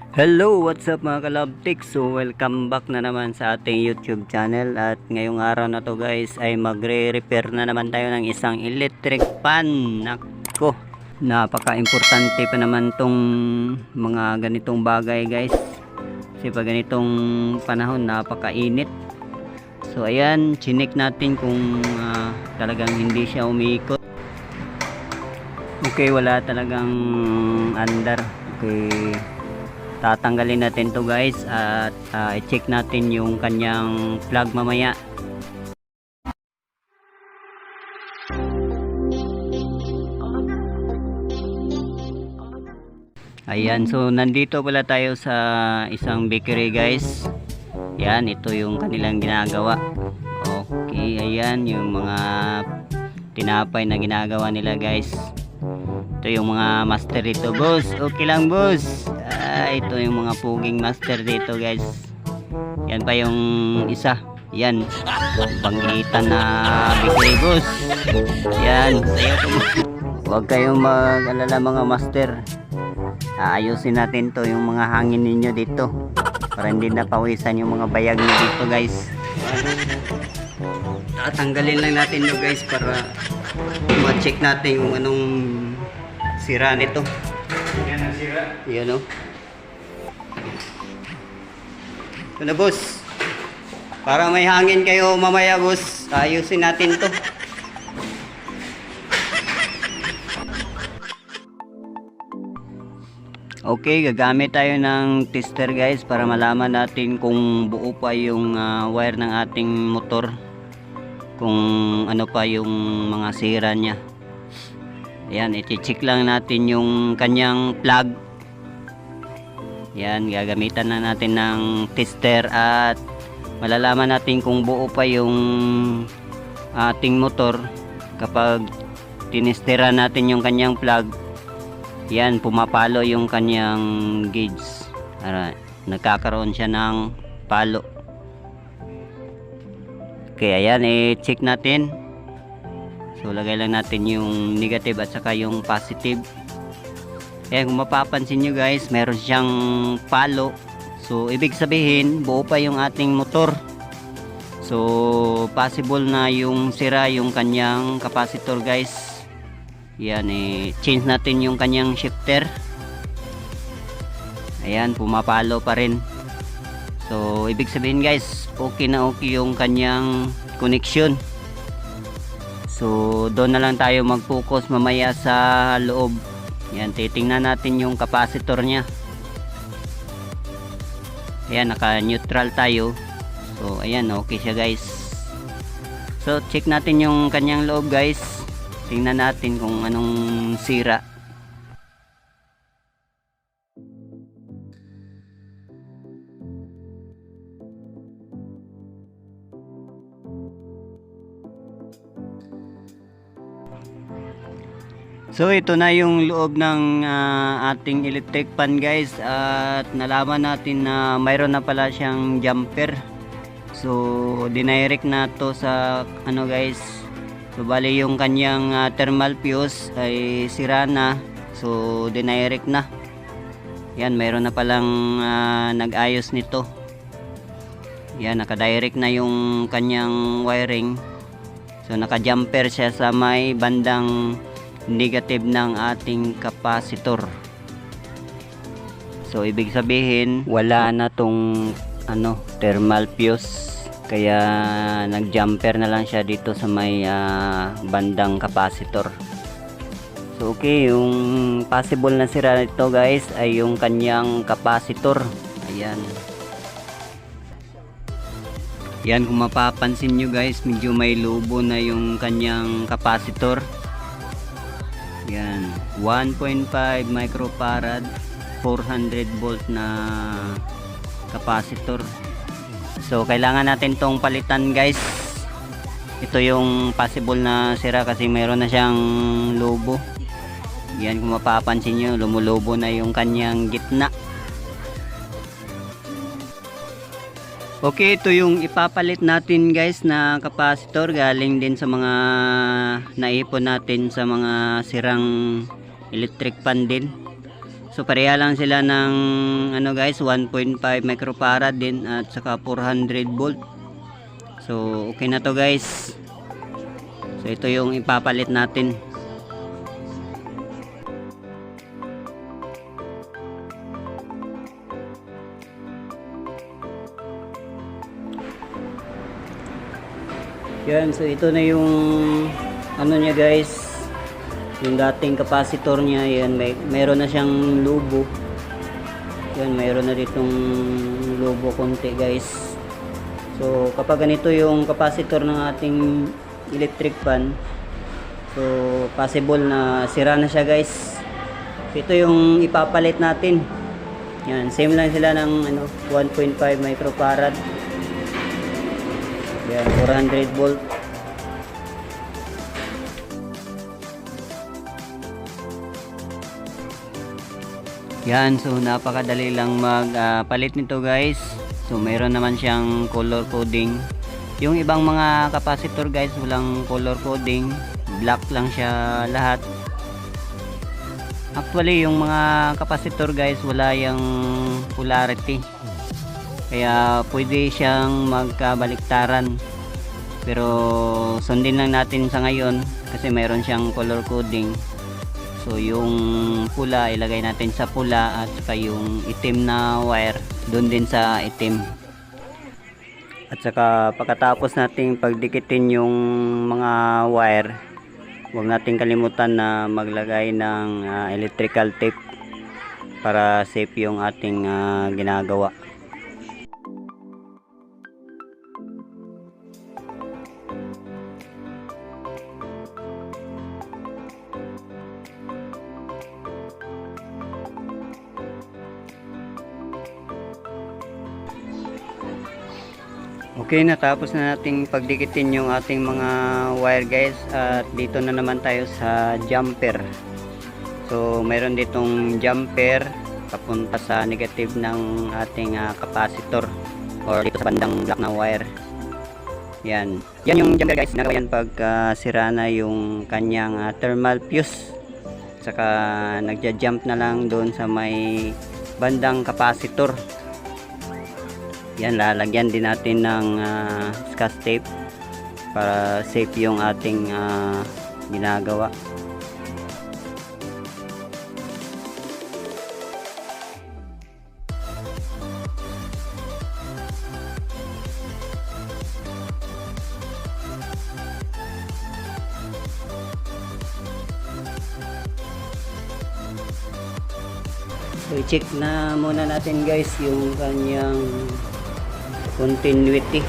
Hello, what's up mga kalabtik? So welcome back na naman sa ating YouTube channel. At ngayong araw na to guys ay magre-repair na naman tayo ng isang electric fan. Nako, napaka-importante pa naman tong mga ganitong bagay guys, kasi pag ganitong panahon napakainit. So ayan, chinik natin kung talagang hindi siya umiikot. Okay, wala talagang andar. Okay, tatanggalin natin to guys at i-check natin yung kanyang plug mamaya. Ayan, so nandito pala tayo sa isang bakery guys. Yan, ito yung kanilang ginagawa. Okay, ayan yung mga tinapay na ginagawa nila guys. Ito yung mga master dito boss. Okay lang boss. Ito yung mga puging master dito guys. Yan pa yung isa. Yan, Banggitan na bakery boss. Yan, sayo to. Huwag kayong mag-alala mga master. Ayusin natin to yung mga hangin ninyo dito, para hindi napawisan yung mga bayag nyo dito guys. Tatanggalin lang natin nyo guys para ma-check natin kung anong sira nito. Yan ang sira. Yan o. Ito na boss. Para may hangin kayo mamaya boss, ayusin natin to. Okay, gagamit tayo ng tester guys para malaman natin kung buo pa yung wire ng ating motor, kung ano pa yung mga sira niya. Ayan, i-check lang natin yung kanyang plug. Yan, gagamitan na natin ng tester at malalaman natin kung buo pa yung ating motor kapag tinestera natin yung kanyang plug. Yan, pumapalo yung kanyang gauge. Nagkakaroon siya ng palo. Okay, ayan, i-check natin. So, lagay lang natin yung negative at saka yung positive. Ayan, kung mapapansin nyo guys, meron siyang palo. So, ibig sabihin, buo pa yung ating motor. So, possible na yung sira yung kanyang capacitor guys. Yan, change natin yung kanyang shifter. Ayan, pumapalo pa rin. So, ibig sabihin guys, okay na okay yung kanyang connection. So, doon na lang tayo mag-focus mamaya sa loob. Yan, titingnan natin yung capacitor niya. Ayan, naka-neutral tayo. So, ayan, okay siya guys. So, check natin yung kanyang loob guys. Tingnan natin kung anong sira. So ito na yung loob ng ating electric fan guys, at nalaman natin na mayroon na pala siyang jumper. So dinirect na to sa ano guys. So bali yung kanyang thermal fuse ay sira na. So dinirect na. Yan, mayroon na palang nag-ayos nito. Yan, naka-direct na yung kanyang wiring. So naka-jumper siya sa may bandang negative ng ating capacitor. So ibig sabihin wala na tong thermal fuse. Kaya nag-jumper na lang siya dito sa may bandang capacitor. So okay, yung possible na sira nito guys ay yung kanyang capacitor. Ayan. Yan, kung mapapansin nyo guys, medyo may lobo na yung kanyang capacitor. Yan, 1.5 microfarad, 400 volt na capacitor. So kailangan natin tong palitan guys. Ito yung possible na sira kasi mayroon na siyang lobo. Yan, kung mapapansin nyo, lumulobo na yung kanyang gitna. Okay, ito yung ipapalit natin guys na capacitor. Galing din sa mga naipon natin sa mga sirang electric fan din. So pareha lang sila ng ano guys, 1.5 microfarad din at saka 400 volt. So okay na to guys. So ito yung ipapalit natin. Yan, so ito na yung ano niya guys, yung dating capacitor niya. Yan, mayroon na siyang lubo. Yan, mayroon na ditong lubo konti guys. So kapag ganito yung capacitor ng ating electric fan, so possible na sira na siya guys. So ito yung ipapalit natin. Yan, same lang sila ng ano, 1.5 microfarad. Yan, 400 volt. Yan, so napakadali lang magpalit nito guys. So mayroon naman siyang color coding. Yung ibang mga capacitor guys, walang color coding, black lang siya lahat. Actually yung mga capacitor guys, wala yung polarity, kaya pwede siyang magkabaliktaran. Pero sundin lang natin sa ngayon kasi mayroon siyang color coding. So yung pula ilagay natin sa pula at saka yung itim na wire doon din sa itim. At saka pagkatapos nating pagdikitin yung mga wire, huwag nating kalimutan na maglagay ng electrical tape para safe yung ating ginagawa. Okay, natapos na nating pagdikitin yung ating mga wire guys, at dito na naman tayo sa jumper. So mayroon ditong jumper papunta sa negative ng ating capacitor or dito sa bandang black na wire. Yan yung jumper guys, ginagawa yan pag sira na yung kanyang thermal fuse, saka nagja-jump na lang doon sa may bandang capacitor. Yan, lalagyan din natin ng scotch tape para safe yung ating ginagawa. So i-check na muna natin guys yung kanyang continuity.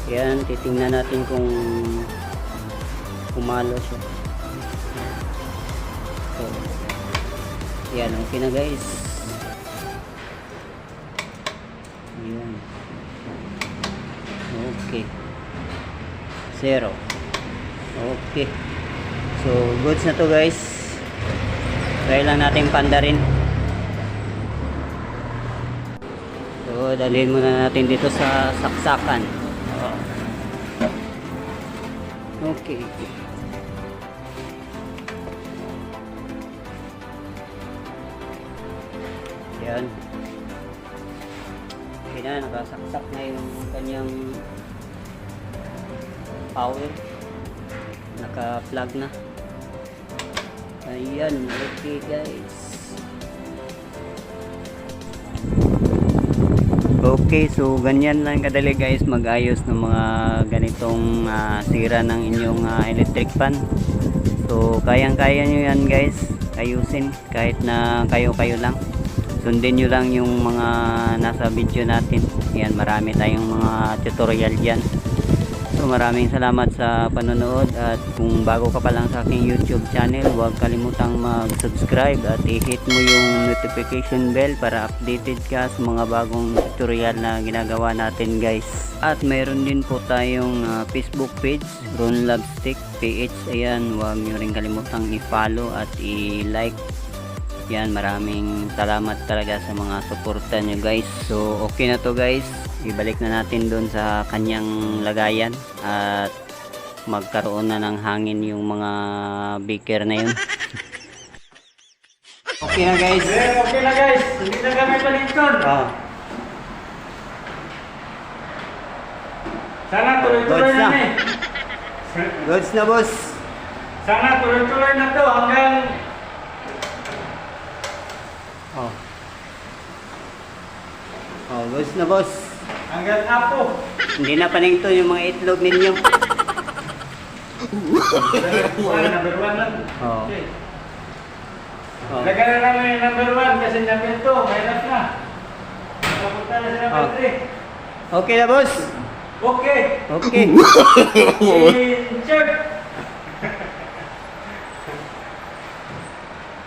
Yan, titingnan natin kung pumalo siya. So yan, okay na guys. Yan, okay, 0. Okay, so goods na to guys. Try lang natin pandarin. So dalhin muna natin dito sa saksakan. Okay. Yan. Okay na, nakasaksak na yung kanyang power. Naka-plug na. Ayan, okay guys. Okay, so ganyan lang kadali guys mag-ayos ng mga ganitong sira ng inyong electric fan. So kayang-kaya nyo yan guys, ayusin kahit na kayo-kayo lang. Sundin nyo lang yung mga nasa video natin. Yan, marami tayong mga tutorial dyan. So maraming salamat sa panonood, at kung bago ka pa lang sa aking YouTube channel, huwag kalimutang mag-subscribe at i-hit mo yung notification bell para updated ka sa mga bagong tutorial na ginagawa natin guys. At mayroon din po tayong Facebook page, Ron Lovestick PH. Ayan, huwag nyo rin kalimutang i-follow at i-like. Yan, maraming salamat talaga sa mga suporta nyo guys. So okay na to guys, ibalik na natin doon sa kanyang lagayan at magkaroon na ng hangin yung mga beaker na yun. Okay na guys. Okay na guys, hindi na kami palikon. Oh. Sana tuloy-tuloy Goods na na. eh. Goods na boss. Sana tuloy-tuloy na to hanggang Oh. Oh, goods na boss. hanggang apo. Hindi na paningto yung mga itlog ninyo. Number 1 lang. Oh. Okay. Oh. Lagyan na namin yung number 1 kasi number 2, mahirap na. Nakapunta na sa number 3. Okay na boss. Okay. Okay. Insert.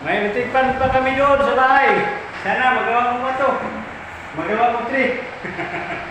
May natikpan pa kami doon sa bahay. Sana magawa mo ba ito? Magawa mo 3.